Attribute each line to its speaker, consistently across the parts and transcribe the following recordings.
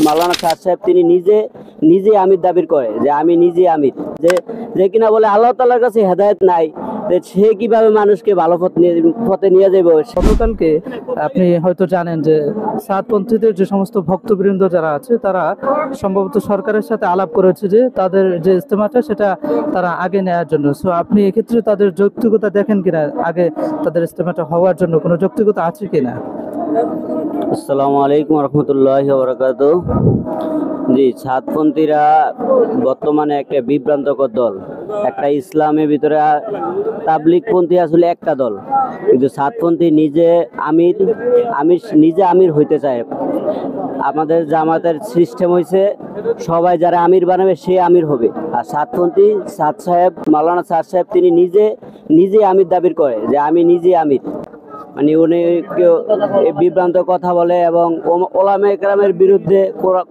Speaker 1: মাওলানা সাদ সাহেব তিনি নিজে আমির দাবি করে যে আমি নিজে আমির, যে কিনা বলে আল্লাহ তাআলার কাছে হেদায়েত নাই, সে কিভাবে মানুষকে ভালো পথে নিয়ে যাবে।
Speaker 2: গতকালকে আপনি হয়তো জানেন যে সাতপন্থীদের যে সমস্ত ভক্তবৃন্দ যারা আছে তারা সম্ভবত সরকারের সাথে আলাপ করেছে যে তাদের যে ইজতেমাটা সেটা তারা আগে নেওয়ার জন্য। সো আপনি এক্ষেত্রে তাদের যৌক্তিকতা দেখেন কিনা, আগে তাদের ইজতেমাটা হওয়ার জন্য কোনো যৌক্তিকতা আছে কিনা?
Speaker 1: আসসালামু আলাইকুম রহমতুল্লাহি ওয়া বারাকাতুহু। জি, সাতপন্থীরা বর্তমানে একটা বিভ্রান্তকর দল। একটা ইসলামের ভিতরে তাবলিগপন্থী আসলে একটা দল, কিন্তু সাতপন্থী নিজে আমির হইতে চায়। আমাদের জামাতের সিস্টেম হয়েছে সবাই যারা আমির বানাবে সে আমির হবে, আর সাতপন্থী মাওলানা সাদ সাহেব তিনি নিজে আমির দাবি করে যে আমি নিজে আমির। মানে উনি বিভ্রান্ত কথা বলে এবং ওলামায়ে কেরামের বিরুদ্ধে,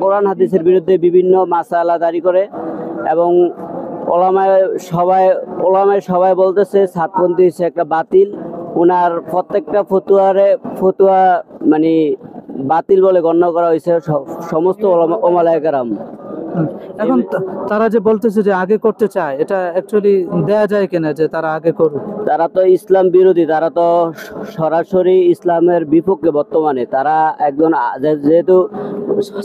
Speaker 1: কোরআন হাদিসের বিরুদ্ধে বিভিন্ন মাসালা জারি করে, এবং ওলামায়ে সবাই বলতেছে সাতপন্থী হচ্ছে একটা বাতিল। ওনার প্রত্যেকটা ফতুয়া মানে বাতিল বলে গণ্য করা হয়েছে সমস্ত ওলামায়ে কেরাম।
Speaker 2: এখন তারা যে বলতেছে যে আগে করতে চায়, এটা অ্যাকচুয়ালি দেয়া যায় কিনা যে তারা আগে করুক?
Speaker 1: তারা তো ইসলাম বিরোধী, তারা তো সরাসরি ইসলামের বিপক্ষে বর্তমানে। তারা একজন, যেহেতু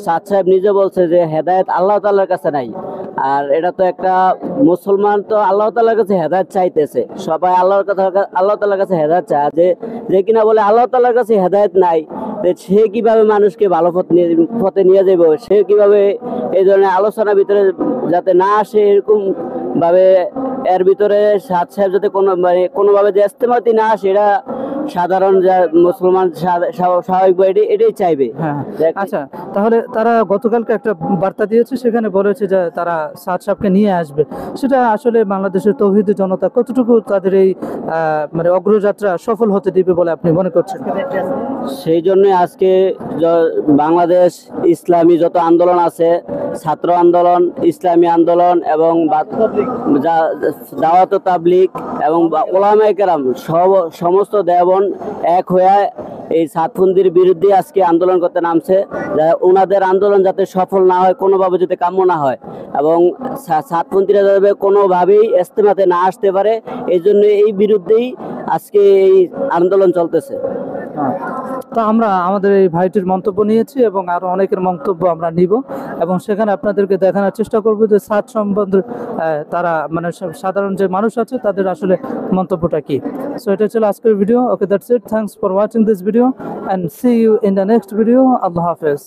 Speaker 1: সাদ সাহেব নিজে বলছে যে হেদায়েত আল্লাহ তাআলার কাছে নাই, আর এটা তো একটা মুসলমান তো আল্লাহ তাআলার কাছে হেদায়েত চাইতেছে, সবাই আল্লাহ তাআলার কাছে হেদায়েত চায়, যে কিনা বলে আল্লাহ তাআলার কাছে হেদায়েত নাই, সে কিভাবে মানুষকে ভালো পথে নিয়ে যাবে, সে কিভাবে এই ধরনের আলোচনার ভিতরে যাতে না আসে, এরকম ভাবে এর ভিতরে সাদ সাহেব যাতে কোনোভাবে যে ইস্তেমাতি না আসে, এটা সাধারণ যা মুসলমান স্বাভাবিক এটাই চাইবে।
Speaker 2: হ্যাঁ, আচ্ছা, তাহলে তারা গতকালকে একটা বার্তা দিয়েছে, সেখানে বলেছে যে তারা সাদ সাহেবকে নিয়ে আসবে। সেটা আসলে বাংলাদেশের তৌহিদি জনতা কতটুকু তাদের এই মানে অগ্রযাত্রা সফল হতে দিবে বলে আপনি মনে করছেন?
Speaker 1: সেই জন্য আজকে বাংলাদেশ ইসলামী যত আন্দোলন আছে, ছাত্র আন্দোলন, ইসলামী আন্দোলন এবং দাওয়াত তাবলীগ এবং ওলামায়ে কেরাম সমস্ত দেওবন্দ এক হয়ে এই সাতপন্থীর বিরুদ্ধে আজকে আন্দোলন করতে নামছে। ওনাদের আন্দোলন যাতে সফল না হয়, কোনোভাবে যাতে কাম্য না হয়, এবং সাতপন্থীরা যাতে কোনোভাবেই ইজতেমাতে না আসতে পারে, এই জন্য এই বিরুদ্ধেই আজকে এই আন্দোলন চলতেছে।
Speaker 2: তো আমরা আমাদের এই ভাইটির মন্তব্য নিয়েছি এবং আরো অনেকের মন্তব্য আমরা নিব, এবং সেখানে আপনাদেরকে দেখানোর চেষ্টা করবো যে সাদ সম্বন্ধে তারা মানে সাধারণ যে মানুষ আছে তাদের আসলে মন্তব্যটা কি। সো এটা ছিল আজকের video. Okay, that's it. Thanks for watching this video and see you in the next video. Allah Hafiz.